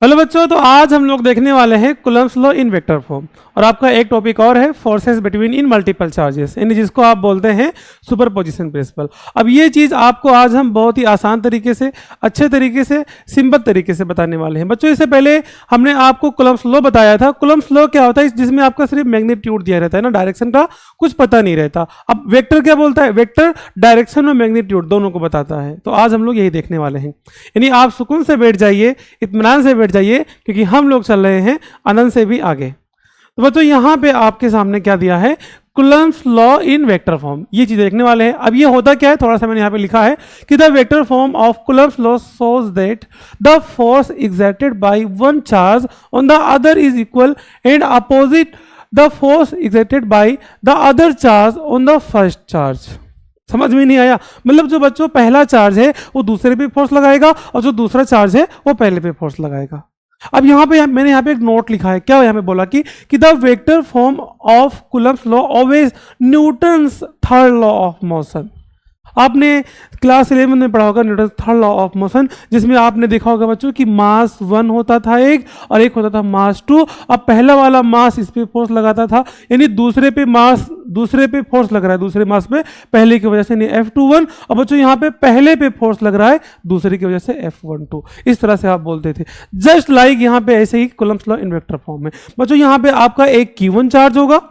Hello बच्चों, तो आज हम लोग देखने वाले हैं Coulomb's law in vector form. और आपका एक टॉपिक और है फोर्सेस बिटवीन इन मल्टीपल चार्जेस, यानी जिसको आप बोलते हैं सुपरपोजिशन प्रिंसिपल। अब ये चीज़ आपको आज हम बहुत ही आसान तरीके से, अच्छे तरीके से, सिंपल तरीके से बताने वाले हैं। बच्चों, इससे पहले हमने आपको कूलम्ब्स लॉ बताया था। कूलम्ब्स लॉ क्या होता है? जिसमें आपका सिर्फ मैग्नीट्यूड दिया रहता है ना, डायरेक्शन का कुछ पता नहीं रहता। अब वेक्टर क्या बोलता है? वेक्टर डायरेक्शन और मैग्नीट्यूड दोनों को बताता है। तो आज हम लोग यही देखने वाले हैं। यानी आप सुकून से बैठ जाइए, इत्मीनान से बैठ जाइए, क्योंकि हम लोग चल रहे हैं अनंत से भी आगे। तो बच्चों, यहां पे आपके सामने क्या दिया है? Coulomb's law in vector form, ये चीज देखने वाले हैं। अब ये होता क्या है, थोड़ा सा मैंने यहां पे लिखा है कि the vector form of Coulomb's law shows that the force exerted by one charge on the other is equal and opposite the force exerted by the other charge on the first charge. समझ में नहीं आया? मतलब जो बच्चों पहला charge है वो दूसरे पे फोर्स लगाएगा, और जो दूसरा चार्ज है वो पहले पे फोर्स लगाएगा। अब यहाँ पे मैंने यहाँ पे एक नोट लिखा है। क्या यहाँ पे बोला कि the vector form of Coulomb's law always Newton's third law of motion. आपने क्लास 11 में पढ़ा होगा Newton third law of motion, जिसमें आपने देखा होगा बच्चों कि मास 1 होता था एक, और एक होता था मास 2। अब पहला वाला मास इस पे फोर्स लगाता था, यानी दूसरे पे फोर्स लग रहा है दूसरे मास पे पहले की वजह से, यानी F21। और बच्चों यहाँ पे पहले पे फोर्स लग रहा है दूसरे की वजह से F12। इस तरह से आप बोलते थे। जस्ट लाइक यहाँ पे ऐसे ही Coulomb's law in vector form में। बच्चों यहाँ पे आपका एक Q1 चार्ज होगा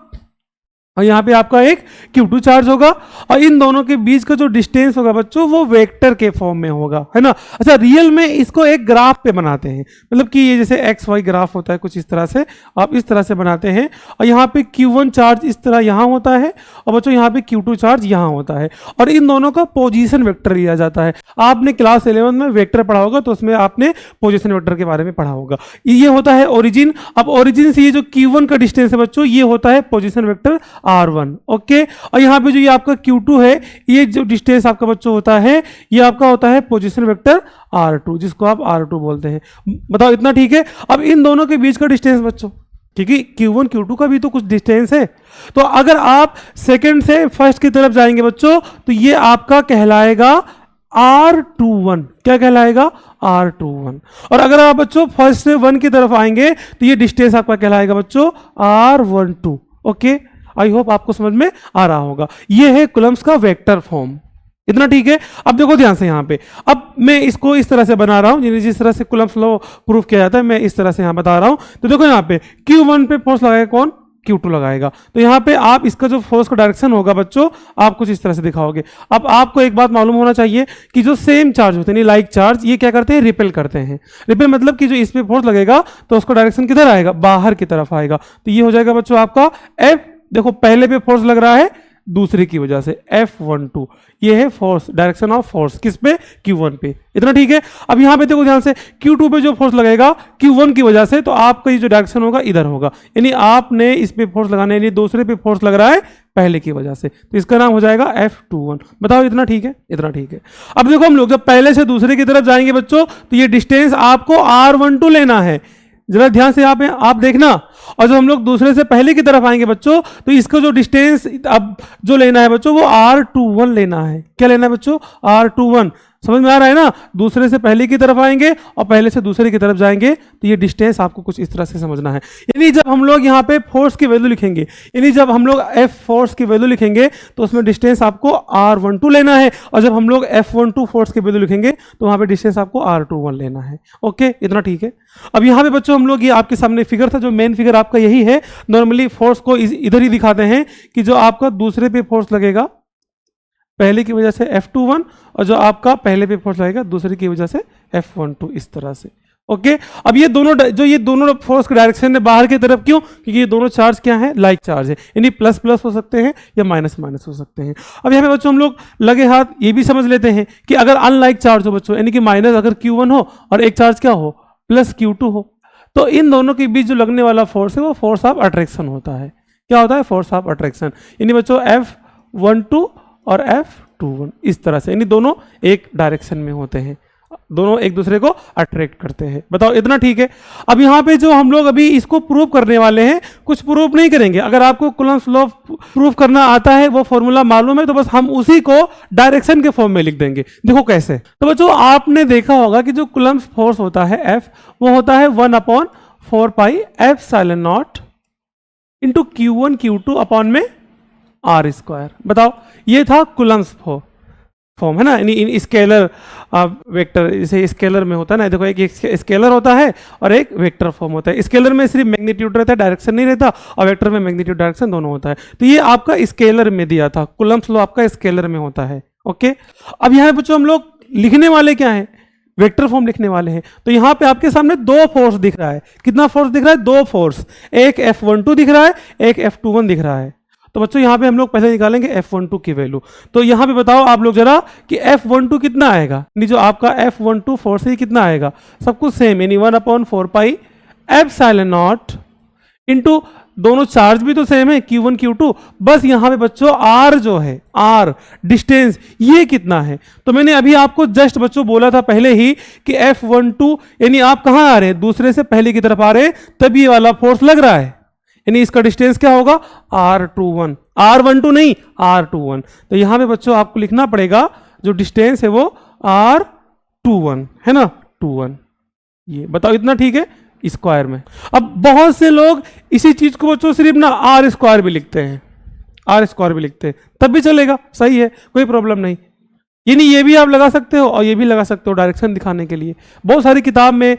और यहाँ पे आपका एक Q2 चार्ज होगा, और इन दोनों के बीच का जो डिस्टेंस होगा बच्चों वो वेक्टर के फॉर्म में होगा, है ना। अच्छा, रियल में इसको एक ग्राफ पे बनाते हैं, मतलब कि ये जैसे XY ग्राफ होता है कुछ इस तरह से, आप इस तरह से बनाते हैं। और यहाँ पे Q1 चार्ज इस तरह यहाँ होता है, और बच्चों यहाँ पे Q2 चार्ज यहाँ होता है, और इन दोनों का पोजिशन वेक्टर लिया जाता है। आपने क्लास 11 में वेक्टर पढ़ा होगा, तो उसमें आपने पोजिशन वेक्टर के बारे में पढ़ा होगा। ये होता है ओरिजिन। अब ओरिजिन से ये जो Q1 का डिस्टेंस है बच्चों, ये होता है पोजिशन वेक्टर R1। ओके, और यहाँ पे जो ये आपका Q2 है, ये जो डिस्टेंस आपका बच्चों होता है, ये आपका होता है पोजीशन वेक्टर R2, जिसको आप R2 बोलते हैं। बताओ, इतना ठीक है? अब इन दोनों के बीच का डिस्टेंस बच्चों, क्योंकि Q1 Q2 का भी तो कुछ डिस्टेंस है, तो अगर आप सेकंड से फर्स्ट की तरफ जाएंगे बच्चों, तो ये आपका कहलाएगा R21। क्या कहलाएगा? R21। और अगर आप बच्चों फर्स्ट से 1 की तरफ आएंगे, तो ये डिस्टेंस आपका कहलाएगा बच्चों R12। ओके, आई होप आपको समझ में आ रहा होगा। ये है कूलम्ब्स का वेक्टर फॉर्म। इतना ठीक है? अब देखो ध्यान से यहाँ पे, अब मैं इसको इस तरह से बना रहा हूँ, जिस तरह से कूलम्ब्स लॉ प्रूफ किया जाता है, मैं इस तरह से यहाँ बता रहा हूँ। तो देखो यहाँ पे Q1 पे फोर्स लगाएगा कौन? Q2 लगाएगा। तो यहाँ पे आप इसका जो फोर्स का डायरेक्शन होगा बच्चों, आप कुछ इस तरह से दिखाओगे। अब आपको एक बात मालूम होना चाहिए कि जो सेम चार्ज होते हैं, लाइक चार्ज, ये क्या करते हैं? रिपेल करते हैं। रिपेल मतलब कि जो इस पे फोर्स लगेगा तो उसका डायरेक्शन किधर आएगा? बाहर की तरफ आएगा। तो ये हो जाएगा बच्चों आपका F। देखो पहले पे फोर्स लग रहा है दूसरे की वजह से, F12। ये है फोर्स, डायरेक्शन ऑफ फोर्स किस पे? Q1 पे। इतना ठीक है? अब यहां पे देखो ध्यान से, Q2 पे जो फोर्स लगेगा Q1 की वजह से, तो आपका ये जो डायरेक्शन होगा इधर होगा, यानी आपने इस पे फोर्स लगाने, यानी दूसरे पे फोर्स लग रहा है पहले की वजह से, तो इसका नाम हो जाएगा F21। बताओ, इतना ठीक है? इतना ठीक है। अब देखो हम लोग जब पहले से दूसरे की तरफ जाएंगे बच्चों, तो ये डिस्टेंस आपको R12 लेना है। जरा ध्यान से आप देखना। और जब हम लोग दूसरे से पहले की तरफ आएंगे बच्चों, तो इसका जो डिस्टेंस अब जो लेना है बच्चों, वो R21 लेना है। क्या लेना है बच्चों? R21। समझ में आ रहा है ना? दूसरे से पहले की तरफ आएंगे और पहले से दूसरे की तरफ जाएंगे, तो ये डिस्टेंस आपको कुछ इस तरह से समझना है। यानी जब हम लोग यहाँ पे फोर्स की वैल्यू लिखेंगे, यानी जब हम लोग F फोर्स की वैल्यू लिखेंगे, तो उसमें डिस्टेंस आपको R12 लेना है, और जब हम लोग F12 फोर्स की वैल्यू लिखेंगे, तो वहाँ पे डिस्टेंस आपको R21 लेना है। ओके, इतना ठीक है? अब यहाँ पे बच्चों हम लोग, ये आपके सामने फिगर था, जो मेन फिगर आपका यही है। नॉर्मली फोर्स को इधर ही दिखाते हैं कि जो आपका दूसरे पे फोर्स लगेगा पहले की वजह से F21, और जो आपका पहले पे फोर्स लगेगा दूसरे की वजह से F12, इस तरह से। ओके, अब ये दोनों फोर्स के डायरेक्शन है बाहर की तरफ। क्यों? क्योंकि ये दोनों चार्ज क्या है? लाइक चार्ज है, यानी प्लस प्लस हो सकते हैं या माइनस माइनस हो सकते हैं। अब यहाँ पे बच्चों हम लोग लगे हाथ ये भी समझ लेते हैं कि अगर अनलाइक चार्ज हो बच्चों, यानी कि माइनस अगर Q1 हो और एक चार्ज क्या हो? प्लस Q2 हो, तो इन दोनों के बीच जो लगने वाला फोर्स है वो फोर्स ऑफ अट्रैक्शन होता है। क्या होता है? Force of attraction. यानी बच्चों F12 और F21 इस तरह से, यानी दोनों एक डायरेक्शन में होते हैं। दोनों एक दूसरे को अट्रैक्ट करते हैं। बताओ इतना ठीक है। अब यहाँ पे जो हम लोग अभी इसको प्रूव करने वाले हैं, कुछ प्रूव नहीं करेंगे। अगर आपको कूलम्ब्स लॉ प्रूव करना आता है, वो फॉर्मूला मालूम है, तो बस हम उसी को डायरेक्शन के फॉर्म में लिख देंगे। देखो कैसे। तो बच्चों आपने देखा होगा कि जो कूलम्ब्स फोर्स होता है F, वो होता है 1/4 pi epsilon not into Q1 Q2 upon में R स्क्वायर। बताओ ये था कूलम्ब्स फॉर्म है ना, इन स्केलर वेक्टर, जैसे स्केलर में होता है ना, देखो एक स्केलर होता है और एक वेक्टर फॉर्म होता है। स्केलर में सिर्फ मैग्नीट्यूड रहता है, डायरेक्शन नहीं रहता, और वेक्टर में मैग्नीट्यूड डायरेक्शन दोनों होता है। तो ये आपका स्केलर में दिया था, कूलम्ब्स लॉ आपका स्केलर में होता है। ओके, अब यहाँ पे बच्चों हम लोग लिखने वाले क्या है, वेक्टर फॉर्म लिखने वाले हैं। तो यहाँ पे आपके सामने दो फोर्स दिख रहा है। कितना फोर्स दिख रहा है? दो फोर्स, एक F12 दिख रहा है, एक F21 दिख रहा है। तो बच्चों यहाँ पे हम लोग पहले निकालेंगे F12 की वैल्यू। तो यहाँ पे बताओ आप लोग जरा कि F12 कितना आएगा, यानी जो आपका F12 फोर्स है कितना आएगा? सब कुछ सेम, यानी 1/4 पाई एप्सिलॉन नॉट इंटू, दोनों चार्ज भी तो सेम है Q1 Q2, बस यहाँ पे बच्चों R जो है, R डिस्टेंस, ये कितना है? तो मैंने अभी आपको जस्ट बच्चों बोला था पहले ही कि F12 यानी आप कहाँ आ रहे हैं, दूसरे से पहले की तरफ आ रहे हैं, तब ये वाला फोर्स लग रहा है, यानी इसका डिस्टेंस क्या होगा? R21, R12 नहीं, R21। तो यहाँ पे बच्चों आपको लिखना पड़ेगा जो डिस्टेंस है वो R21 है ना, 21। ये बताओ इतना ठीक है स्क्वायर में। अब बहुत से लोग इसी चीज को बच्चों सिर्फ ना R स्क्वायर भी लिखते हैं, R स्क्वायर भी लिखते हैं, तब भी चलेगा, सही है, कोई प्रॉब्लम नहीं। यानी ये भी आप लगा सकते हो और ये भी लगा सकते हो डायरेक्शन दिखाने के लिए। बहुत सारी किताब में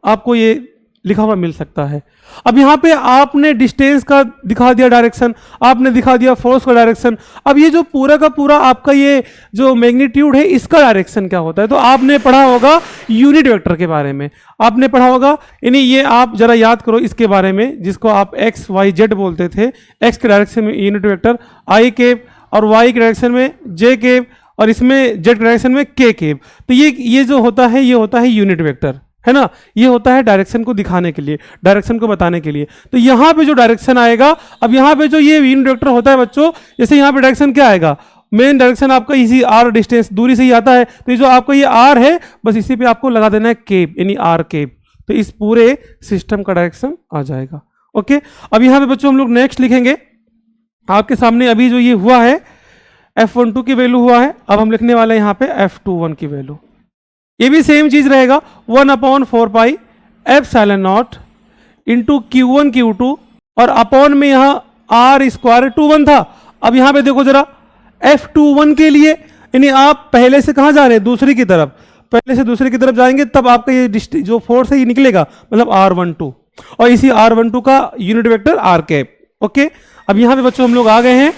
आपको ये लिखा हुआ मिल सकता है। अब यहाँ पे आपने डिस्टेंस का दिखा दिया डायरेक्शन, आपने दिखा दिया फोर्स का डायरेक्शन। अब ये जो पूरा का पूरा आपका ये जो मैग्नीट्यूड है, इसका डायरेक्शन क्या होता है? तो आपने पढ़ा होगा यूनिट वेक्टर के बारे में, आपने पढ़ा होगा, यानी ये आप जरा याद करो इसके बारे में, जिसको आप एक्स वाई जेड बोलते थे। एक्स के डायरेक्शन में यूनिट वेक्टर आई केप, और वाई के डायरेक्शन में जे केप, और इसमें जेड के डायरेक्शन में के केप। तो ये जो होता है, ये होता है यूनिट वेक्टर, है ना। ये होता है डायरेक्शन को दिखाने के लिए, डायरेक्शन को बताने के लिए। तो यहाँ पे जो डायरेक्शन आएगा, अब यहाँ पे जो ये यूनिट वेक्टर होता है बच्चों, जैसे यहाँ पे डायरेक्शन क्या आएगा, मेन डायरेक्शन आपका इसी आर डिस्टेंस दूरी से ही आता है। तो ये जो आपका ये आर है, बस इसी पे आपको लगा देना है केप, यानी आर केप। तो इस पूरे सिस्टम का डायरेक्शन आ जाएगा। ओके, अब यहाँ पे बच्चों हम लोग नेक्स्ट लिखेंगे। आपके सामने अभी जो ये हुआ है F12 की वैल्यू हुआ है, अब हम लिखने वाले हैं यहाँ पे F21 की वैल्यू। ये भी सेम चीज रहेगा, 1/4 pi epsilon not into Q1 Q2, और अपॉन में यहाँ R स्क्वायर 21 था। अब यहाँ पे देखो जरा F21 के लिए, यानी आप पहले से कहाँ जा रहे हैं, दूसरी की तरफ, पहले से दूसरी की तरफ जाएंगे तब आपका ये जो फोर्स है ये निकलेगा, मतलब R12, और इसी R12 का unit vector R cap. Okay, अब यहाँ पे बच्चों हम लोग आ गए हैं,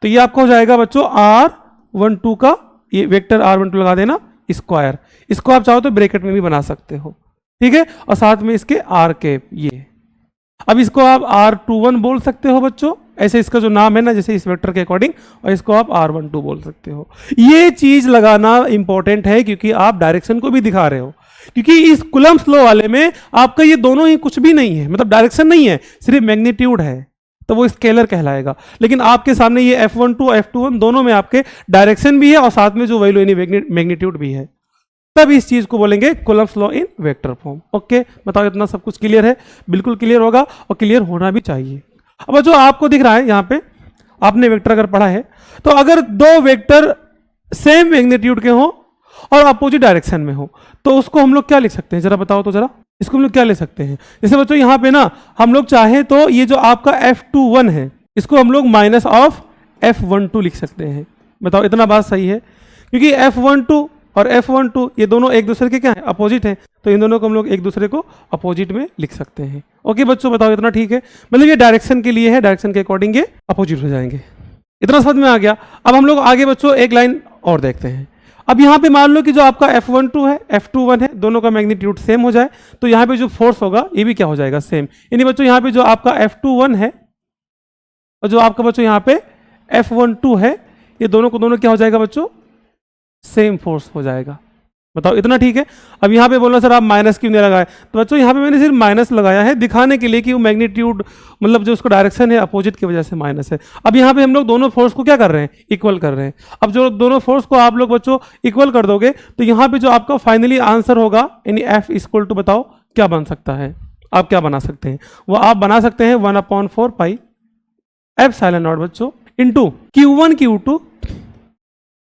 तो ये आपका हो जाएगा बच्चों R12 का ये वेक्टर R12 लगा देना स्क्वायर। इसको आप चाहो तो ब्रैकेट में भी बना सकते हो, ठीक है, और साथ में इसके R कैप ये। अब इसको आप R21 बोल सकते हो बच्चों, ऐसे इसका जो नाम है ना, जैसे इस वेक्टर के अकॉर्डिंग, और इसको आप R12 बोल सकते हो। ये चीज लगाना इंपॉर्टेंट है क्योंकि आप डायरेक्शन को भी दिखा रहे हो, क्योंकि इस कूलम्ब्स लॉ वाले में आपका ये दोनों ही कुछ भी नहीं है, मतलब डायरेक्शन नहीं है, सिर्फ मैग्नीट्यूड है, तो वो स्केलर कहलाएगा। लेकिन आपके सामने ये F12 F21 दोनों में आपके डायरेक्शन भी है और साथ में जो वैल्यू यानी मैग्नीट्यूड भी है, तब इस चीज को बोलेंगे Coulomb's law in vector form. Okay, बताओ इतना सब कुछ क्लियर है? बिल्कुल क्लियर होगा और क्लियर होना भी चाहिए। अब जो आपको दिख रहा है यहाँ पे, आपने वेक्टर अगर पढ़ा है, तो अगर दो वेक्टर सेम मैग्नीट्यूड के हो और अपोजिट डायरेक्शन में हो, तो उसको हम लोग क्या लिख सकते हैं, जरा बताओ तो जरा। इसको हम लोग क्या ले सकते हैं? जैसे बच्चों यहाँ पे ना हम लोग चाहे तो ये जो आपका F21 है, इसको हम लोग माइनस ऑफ F12 लिख सकते हैं। बताओ इतना बात सही है? क्योंकि F12 और F12 ये दोनों एक दूसरे के क्या है, अपोजिट है, तो इन दोनों को हम लोग एक दूसरे को अपोजिट में लिख सकते हैं। ओके बच्चों, बताओ इतना ठीक है? मतलब ये डायरेक्शन के लिए है, डायरेक्शन के अकॉर्डिंग ये अपोजिट हो जाएंगे। इतना समझ में आ गया? अब हम लोग आगे बच्चों एक लाइन और देखते हैं। अब यहाँ पे मान लो कि जो आपका F12 है, F21 है, दोनों का मैग्नीट्यूड सेम हो जाए, तो यहाँ पे जो फोर्स होगा ये भी क्या हो जाएगा, सेम। यानी बच्चों यहाँ पे जो आपका F21 है और जो आपका बच्चों यहाँ पे F12 है, ये दोनों को दोनों क्या हो जाएगा बच्चों, सेम फोर्स हो जाएगा। बताओ इतना ठीक है। अब यहाँ पे बोलना सर आप माइनस क्यों नहीं लगाए, तो बच्चों यहाँ पे मैंने सिर्फ माइनस लगाया है दिखाने के लिए कि वो मैग्नीट्यूड मतलब जो उसका डायरेक्शन है अपोजिट की वजह से माइनस है। अब यहाँ पे हम लोग दोनों फोर्स को क्या कर रहे हैं, इक्वल कर रहे हैं। अब जो दोनों फोर्स को आप लोग बच्चों इक्वल कर दोगे तो यहाँ पे जो आपका फाइनली आंसर होगा यानी एफ इक्वल टू बताओ क्या बन सकता है, आप क्या बना सकते हैं, वो आप बना सकते हैं 1/4 पाई एप्सिलॉन नॉट बच्चों इंटू Q1 Q2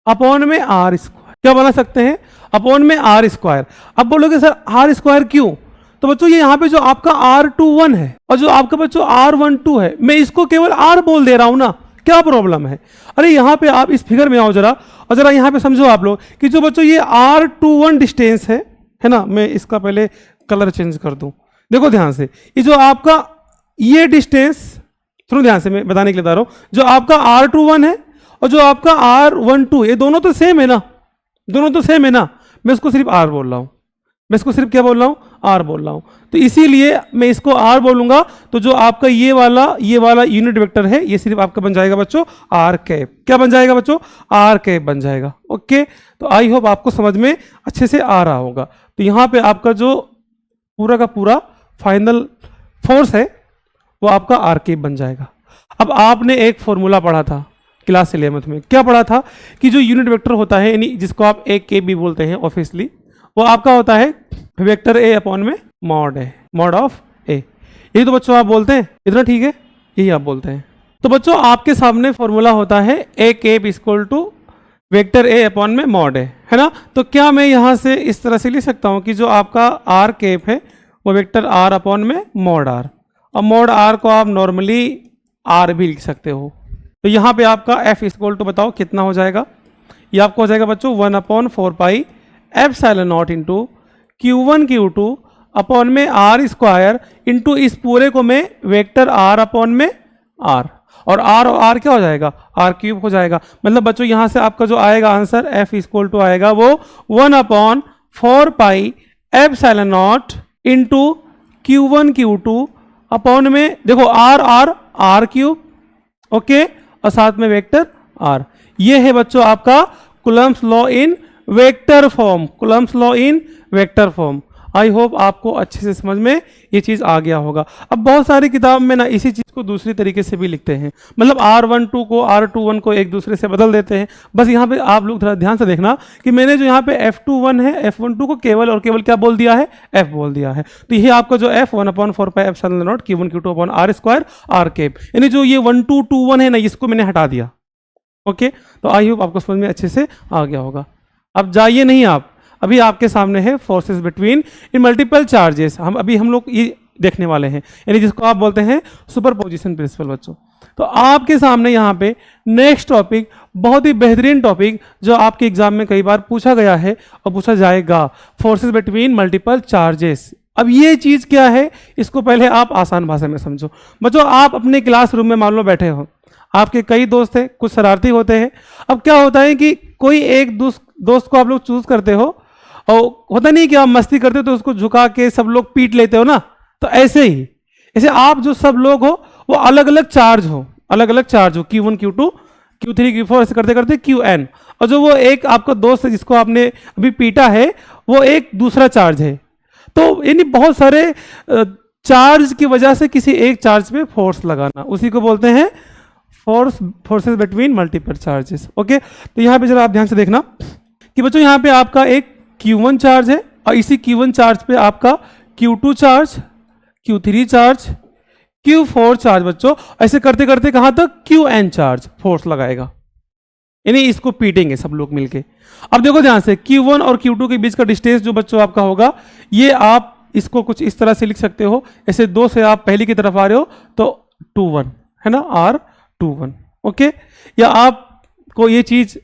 अपॉन में R स्क्वायर, क्या बना सकते हैं अपॉन में R स्क्वायर। अब बोलोगे सर R स्क्वायर क्यों, तो बच्चों ये यहाँ पे जो आपका R21 है और जो आपका बच्चों R12 है, मैं इसको केवल R बोल दे रहा हूं ना, क्या प्रॉब्लम है। अरे यहाँ पे आप इस फिगर में आओ जरा और जरा यहाँ पे समझो आप लोग कि जो बच्चों ये R21 डिस्टेंस है ना, मैं इसका पहले कलर चेंज कर दूं, देखो ध्यान से, ये जो आपका ये डिस्टेंस, सुनो ध्यान से मैं बताने के लिए बता रहा हूं, जो आपका R21 है और जो आपका R12 ये दोनों तो सेम है ना, दोनों तो सेम है ना, मैं इसको सिर्फ R बोल रहा हूं, मैं इसको सिर्फ क्या बोल रहा हूं, R बोल रहा हूं, तो इसीलिए मैं इसको R बोलूंगा। तो जो आपका ये वाला यूनिट वेक्टर है ये सिर्फ आपका बन जाएगा बच्चों R कैप, क्या बन जाएगा बच्चों, R कैप बन जाएगा। ओके, तो आई होप आपको समझ में अच्छे से आ रहा होगा। तो यहाँ पे आपका जो पूरा का पूरा फाइनल फोर्स है वो आपका R कैप बन जाएगा। अब आपने एक फॉर्मूला पढ़ा था क्लास 11th में, क्या पढ़ा था कि जो यूनिट वेक्टर होता है यानी जिसको आप ए के भी बोलते हैं ऑब्वियसली, वो आपका होता है वेक्टर ए अपॉन में मॉड है, मॉड ऑफ ए। यही तो बच्चों आप बोलते हैं, इतना ठीक है, यही आप बोलते हैं। तो बच्चों आपके सामने फॉर्मूला होता है A cap equal to vector A upon में मॉड है ना। तो क्या मैं यहाँ से इस तरह से लिख सकता हूँ कि जो आपका आर केप है वो वेक्टर आर अपॉन में मॉड आर, और मॉड आर को आप नॉर्मली आर भी लिख सकते हो। तो यहाँ पे आपका एफ इक्वल टू बताओ कितना हो जाएगा, ये आपको हो जाएगा बच्चों 1/4 pi epsilon not into Q1 Q2 upon में R स्क्वायर इंटू इस पूरे को मैं वेक्टर R अपॉन में R, और R क्या हो जाएगा, R क्यूब हो जाएगा। मतलब बच्चों यहाँ से आपका जो आएगा आंसर F इक्वल टू आएगा वो 1/4 pi epsilon not into Q1 Q2 upon में देखो R क्यूब, ओके, और साथ में वेक्टर R। ये है बच्चों आपका Coulomb's law in vector form, Coulomb's law in vector form. I hope आपको अच्छे से समझ में ये चीज़ आ गया होगा। अब बहुत सारी किताब में ना इसी चीज़ को दूसरी तरीके से भी लिखते हैं, मतलब R12 को R21 को एक दूसरे से बदल देते हैं। बस यहाँ पे आप लोग थोड़ा ध्यान से देखना कि मैंने जो यहाँ पे F21 है F12 को केवल और केवल क्या बोल दिया है, F बोल दिया है। तो ये आपका जो F 1/4 pi epsilon not Q1 Q2 upon R square R cap, यानी जो ये 1 2 2 1 है ना, इसको मैंने हटा दिया। ओके, तो आई होप आपको समझ में अच्छे से आ गया होगा। अब जाइए नहीं आप, अभी आपके सामने है फोर्सेस बिटवीन इन मल्टीपल चार्जेस, हम लोग ये देखने वाले हैं, यानी जिसको आप बोलते हैं सुपरपोजिशन प्रिंसिपल बच्चों। तो आपके सामने यहाँ पे नेक्स्ट टॉपिक, बहुत ही बेहतरीन टॉपिक जो आपके एग्जाम में कई बार पूछा गया है और पूछा जाएगा, फोर्सेस बिटवीन मल्टीपल चार्जेस। अब ये चीज़ क्या है, इसको पहले आप आसान भाषा में समझो बच्चों। आप अपने क्लासरूम में मान लो बैठे हो, आपके कई दोस्त हैं, कुछ शरारती होते हैं। अब क्या होता है कि कोई एक दोस्त को आप लोग चूज करते हो, और होता नहीं कि आप मस्ती करते हो तो उसको झुका के सब लोग पीट लेते हो ना, तो ऐसे ही ऐसे आप जो सब लोग हो वो अलग अलग चार्ज हो, Q1 Q2 Q3 Q4 ऐसे करते करते Qn, और जो वो एक आपका दोस्त है जिसको आपने अभी पीटा है वो एक दूसरा चार्ज है। तो यानी बहुत सारे चार्ज की वजह से किसी एक चार्ज पे फोर्स लगाना, उसी को बोलते हैं forces between multiple charges. Okay, तो यहाँ पे जरा आप ध्यान से देखना कि बच्चों यहाँ पे आपका एक Q1 चार्ज है और इसी Q1 चार्ज पे आपका Q2 charge, Q3 charge, Q4 charge बच्चों, ऐसे करते करते कहाँ तक Qn चार्ज फोर्स लगाएगा, यानी इसको पीटेंगे सब लोग मिलके। अब देखो ध्यान से, Q1 और Q2 के बीच का डिस्टेंस जो बच्चों आपका होगा, ये आप इसको कुछ इस तरह से लिख सकते हो, ऐसे 2 से आप पहली की तरफ आ रहे हो तो 2 1 है ना, R21। ओके, या आपको ये चीज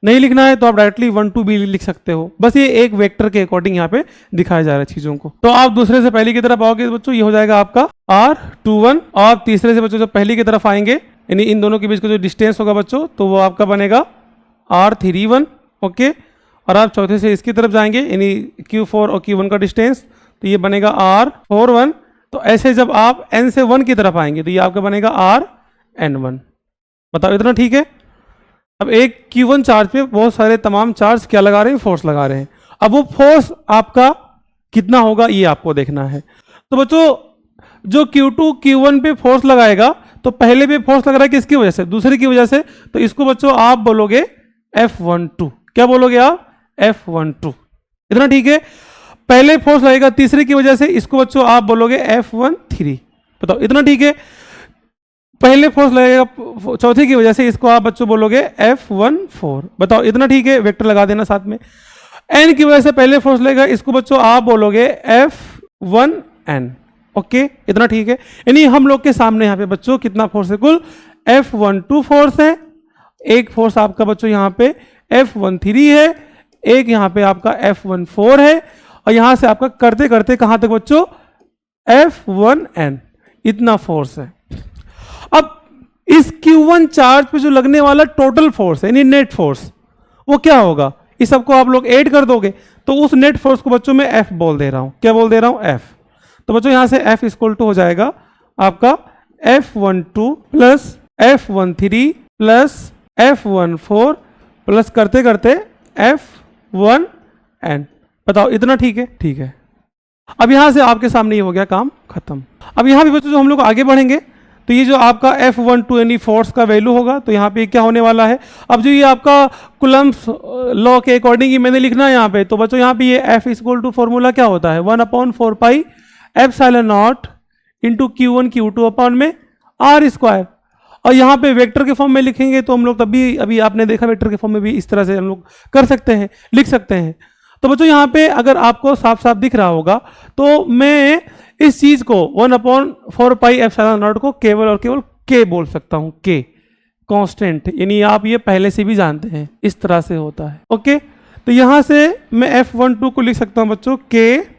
नहीं लिखना है तो आप डायरेक्टली 1 2 भी लिख सकते हो, बस ये एक वेक्टर के अकॉर्डिंग यहाँ पे दिखाया जा रहा है चीजों को। तो आप दूसरे से पहली की तरफ आओगे बच्चों, ये हो जाएगा आपका R21, और आप तीसरे से बच्चों जब पहली की तरफ आएंगे, यानी इन दोनों के बीच का जो डिस्टेंस होगा बच्चों, तो वो आपका बनेगा R31। ओके, और आप चौथे से इसकी तरफ जाएंगे, यानी Q4 और Q1 का डिस्टेंस, तो ये बनेगा R41। तो ऐसे जब आप N से 1 की तरफ आएंगे तो ये आपका बनेगा Rn1। बताओ इतना ठीक है। अब एक Q1 चार्ज पे बहुत सारे तमाम चार्ज क्या लगा रहे हैं, फोर्स लगा रहे हैं, अब वो फोर्स आपका कितना होगा ये आपको देखना है। तो बच्चों जो Q2 Q1 पे फोर्स लगाएगा तो पहले पे फोर्स लग रहा है किसकी वजह से, दूसरे की वजह से, तो इसको बच्चों आप बोलोगे F12। क्या बोलोगे आप? F12। इतना ठीक है। पहले फोर्स लगेगा तीसरे की वजह से, इसको बच्चों आप बोलोगे F13। बताओ इतना ठीक है। पहले फोर्स लगेगा चौथे की वजह से, इसको आप बच्चों बोलोगे F14। बताओ इतना ठीक है, वेक्टर लगा देना साथ में। N की वजह से पहले फोर्स लगेगा, इसको बच्चों आप बोलोगे F1N। ओके इतना ठीक है। यानी हम लोग के सामने यहाँ पे बच्चों कितना फोर्स है? कुल F12 फोर्स है, एक फोर्स आपका बच्चों यहाँ पे F13 है, एक यहाँ पे आपका F14 है, और यहां से आपका करते करते कहां तक बच्चों? F1N। इतना फोर्स है। अब इस Q1 चार्ज पे जो लगने वाला टोटल फोर्स है यानी नेट फोर्स, वो क्या होगा? इस सबको आप लोग ऐड कर दोगे तो उस नेट फोर्स को बच्चों मैं F बोल दे रहा हूं। क्या बोल दे रहा हूं? F। तो बच्चों यहां से F इक्वल टू हो जाएगा आपका F12 plus F13 plus F14 plus करते करते F1N। बताओ इतना ठीक है? ठीक है। अब यहां से आपके सामने ये हो गया काम खत्म। अब यहां भी बच्चों जो हम लोग आगे बढ़ेंगे तो ये जो आपका F12 यानी फोर्स का वैल्यू होगा, तो यहाँ पे क्या होने वाला है? अब जो ये आपका कुलम्स लॉ के अकॉर्डिंग ही मैंने लिखना है यहाँ पे, तो बच्चों यहाँ पे ये F इक्वल टू फॉर्मूला क्या होता है? 1/4 pi epsilon not into Q1 Q2 upon में R स्क्वायर। और यहाँ पे वेक्टर के फॉर्म में लिखेंगे तो हम लोग तभी, अभी आपने देखा वेक्टर के फॉर्म में भी इस तरह से हम लोग कर सकते हैं, लिख सकते हैं। तो बच्चों यहाँ पे अगर आपको साफ साफ दिख रहा होगा तो मैं इस चीज को 1/4 पाई एप्सिलॉन नॉट को केवल और केवल k बोल सकता हूं, k कांस्टेंट, यानी आप ये पहले से भी जानते हैं इस तरह से होता है। ओके, तो यहां से मैं F12 को लिख सकता हूं बच्चों k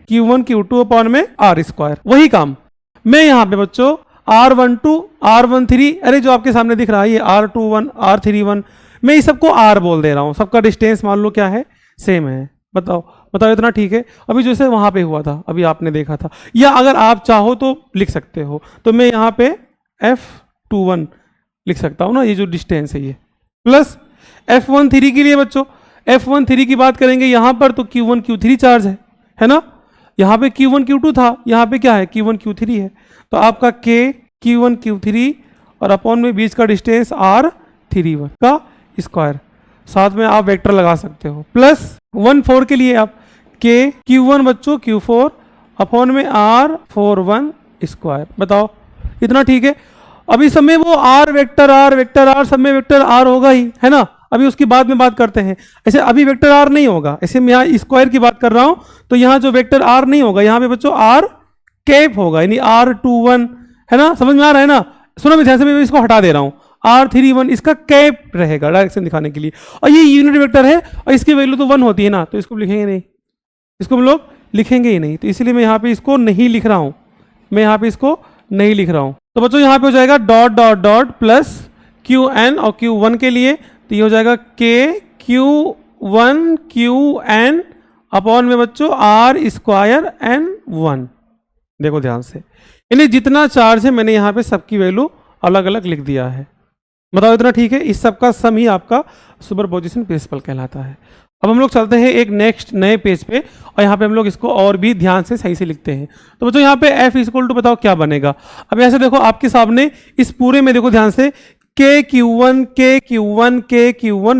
Q1 Q2 अपॉन में R स्क्वायर। वही काम मैं यहाँ पे बच्चों R12 R13, अरे जो आपके सामने दिख रहा है ये R21 R31, मैं इस सबको R बोल दे रहा हूँ। सबका डिस्टेंस मान लो क्या है? सेम है। बताओ बताओ इतना ठीक है? अभी जैसे वहां पे हुआ था, अभी आपने देखा था, या अगर आप चाहो तो लिख सकते हो, तो मैं यहाँ पे F21 लिख सकता हूँ ना, ये जो डिस्टेंस है ये, प्लस F13 के लिए बच्चों F13 की बात करेंगे यहाँ पर तो Q1 Q3 चार्ज है ना? यहाँ पे Q1 Q2 था, यहाँ पे क्या है? Q1 Q3 है। तो आपका K Q1 Q3 और अपॉन में बीच का डिस्टेंस R31 का स्क्वायर, साथ में आप वेक्टर लगा सकते हो, प्लस 1/4 के लिए आप K Q1 बच्चों Q4 अपॉन में R41 स्क्वायर। बताओ इतना ठीक है? अभी समय वो R वेक्टर R सब में वेक्टर R होगा ही, है ना? अभी उसकी बाद में बात करते हैं। ऐसे अभी वेक्टर R नहीं होगा, ऐसे मैं यहाँ स्क्वायर की बात कर रहा हूँ, तो यहाँ जो वेक्टर R नहीं होगा, यहाँ पे बच्चों R कैप होगा, यानी R21, है ना? समझ में आ रहा है ना? सुनो मैं ध्यान से, मैं इसको हटा दे रहा हूँ। R31 इसका कैप रहेगा डायरेक्शन दिखाने के लिए, और ये यूनिट वेक्टर है और इसकी वैल्यू तो 1 होती है ना, तो इसको लिखेंगे नहीं, इसको हम लोग लिखेंगे ही नहीं, तो इसलिए मैं यहाँ पे इसको नहीं लिख रहा हूँ, मैं यहाँ पे इसको नहीं लिख रहा हूँ। तो बच्चों यहाँ पे हो जाएगा dot dot dot plus Qn, और Q1 के लिए तो ये हो जाएगा K Q1 Qn अपॉन में बच्चों R स्क्वायर N1। देखो ध्यान से, यानी जितना चार्ज है मैंने यहाँ पे सबकी वैल्यू अलग अलग लिख दिया है। बताओ इतना ठीक है? इस सब का सम ही आपका सुपरपोजिशन प्रिंसिपल कहलाता है। अब हम लोग चलते हैं एक नेक्स्ट नए पेज पे, और यहाँ पे हम लोग इसको और भी ध्यान से सही से लिखते हैं। तो बच्चों यहाँ पे F इक्वल टू बताओ क्या बनेगा? अब ऐसे देखो आपके सामने इस पूरे में देखो ध्यान से, K Q1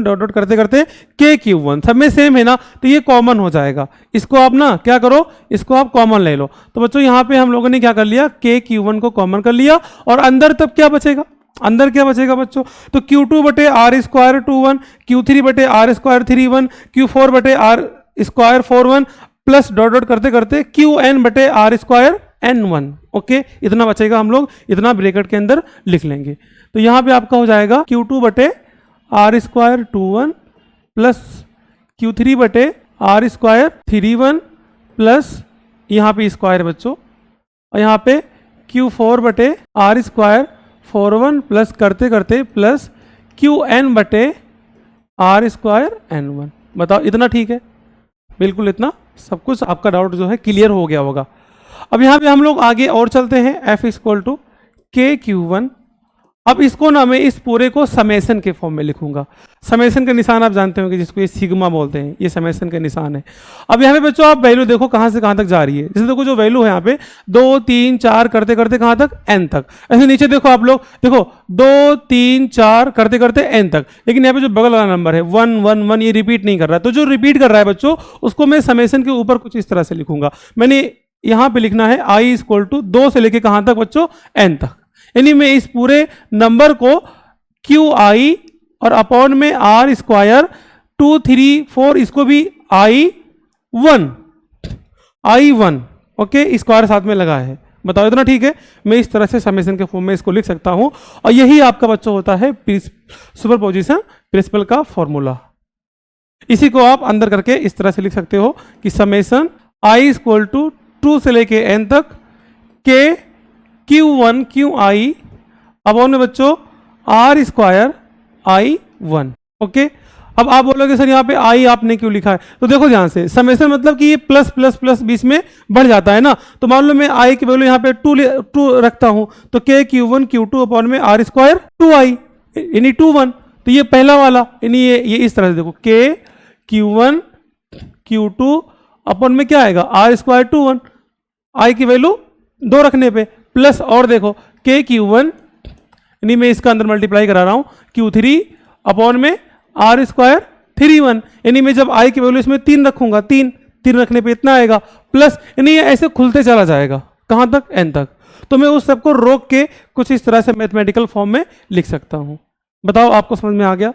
डॉट डॉट करते करते K Q1 सब में सेम है ना, तो ये कॉमन हो जाएगा। इसको आप ना क्या करो, इसको आप कॉमन ले लो। तो बच्चों यहाँ पे हम लोगों ने क्या कर लिया? K Q1 को कॉमन कर लिया, और अंदर तब क्या बचेगा? अंदर क्या बचेगा बच्चों? तो Q2 बटे R स्क्वायर 21, Q3 बटे R स्क्वायर 31, Q4 बटे R square 41 plus dot dot करते करते Qn बटे R स्क्वायर N1। ओके, इतना बचेगा, हम लोग इतना ब्रैकेट के अंदर लिख लेंगे। तो यहाँ पे आपका हो जाएगा Q2 बटे R स्क्वायर 21 प्लस Q3 बटे R स्क्वायर 31 प्लस यहाँ पे स्क्वायर बच्चों, और यहाँ पे Q4 बटे R स्क्वायर 41 प्लस करते करते प्लस Qn बटे R स्क्वायर N1। बताओ इतना ठीक है? बिल्कुल, इतना सब कुछ आपका डाउट जो है क्लियर हो गया होगा। अब यहाँ पे हम लोग आगे और चलते हैं। F equal to K Q1 अब इसको ना मैं इस पूरे को समेशन के फॉर्म में लिखूंगा। समेशन का निशान आप जानते होंगे जिसको ये सिग्मा बोलते हैं, ये समेशन का निशान है। अब यहाँ पे बच्चों आप वैल्यू देखो कहाँ से कहाँ तक जा रही है। जैसे देखो जो वैल्यू है यहाँ पे 2 3 4 करते करते कहाँ तक, n तक। ऐसे नीचे देखो आप लोग, देखो 2 3 4 करते करते n तक, लेकिन यहाँ पे जो बगल वाला नंबर है 1 1 1 ये रिपीट नहीं कर रहा है। तो जो रिपीट कर रहा है बच्चों उसको मैं समेशन के ऊपर कुछ इस तरह से लिखूंगा। मैंने यहाँ पे लिखना है i इक्वल टू 2 से लेके कहाँ तक बच्चों, n तक। यानी मैं इस पूरे नंबर को क्यू आई और अपॉन में आर स्क्वायर 2 3 4 इसको भी I1 ओके स्क्वायर साथ में लगा है। बताओ इतना ठीक है। मैं इस तरह से समेशन के फॉर्म में इसको लिख सकता हूं और यही आपका बच्चों होता है सुपरपोजिशन प्रिंसिपल का फॉर्मूला। इसी को आप अंदर करके इस तरह से लिख सकते हो कि समेशन I इक्वल टू 2 से लेके n तक के Q1 QI अपॉन में बच्चों R स्क्वायर I1 ओके। अब आप बोलोगे सर यहाँ पे I आपने क्यों लिखा है, तो देखो ध्यान से समेशन मतलब कि ये प्लस प्लस प्लस बीच में बढ़ जाता है ना। तो मान लो मैं I की वैल्यू यहाँ पे 2 रखता हूँ तो K Q1 Q2 अपॉन में R स्क्वायर 2I यानी 2 1। तो ये पहला वाला यानी ये इस तरह से देखो K Q1 Q2 अपॉन में क्या आएगा R स्क्वायर 2 1, I की वैल्यू 2 रखने पे प्लस और देखो K Q1 यानी मैं इसका अंदर मल्टीप्लाई करा रहा हूँ Q3 अपॉन में R स्क्वायर 3 1 यानी मैं जब I की वैल्यू इसमें 3 रखूंगा 3 रखने पे इतना आएगा प्लस यानी ये ऐसे खुलते चला जाएगा कहाँ तक n तक। तो मैं उस सबको रोक के कुछ इस तरह से मैथमेटिकल फॉर्म में लिख सकता हूँ। बताओ आपको समझ में आ गया?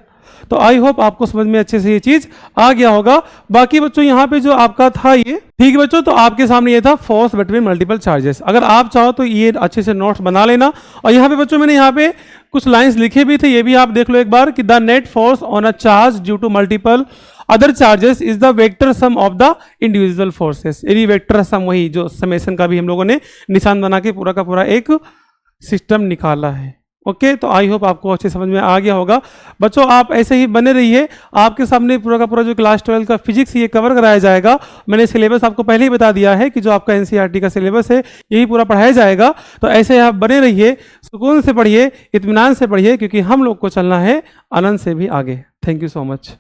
तो आई होप आपको समझ में अच्छे से ये चीज आ गया होगा। बाकी बच्चों यहाँ पे जो आपका था ये ठीक है बच्चों, तो आपके सामने ये था फोर्स बिटवीन मल्टीपल चार्जेस। अगर आप चाहो तो ये अच्छे से नोट्स बना लेना। और यहाँ पे बच्चों मैंने यहाँ पे कुछ लाइंस लिखे भी थे, ये भी आप देख लो एक बार कि the net force on a charge due to multiple other charges is the vector sum of the individual forces. यानी वेक्टर सम वही जो समेशन का भी हम लोगों ने निशान बना के पूरा का पूरा एक सिस्टम निकाला है। ओके तो आई होप आपको अच्छे समझ में आ गया होगा। बच्चों आप ऐसे ही बने रहिए, आपके सामने पूरा का पूरा जो क्लास 12 का फिजिक्स ये कवर कराया जाएगा। मैंने सिलेबस आपको पहले ही बता दिया है कि जो आपका एनसीईआरटी का सिलेबस है यही पूरा पढ़ाया जाएगा। तो ऐसे आप बने रहिए, सुकून से पढ़िए, इत्मीनान से पढ़िए, क्योंकि हम लोग को चलना है अनंत से भी आगे। Thank you so much.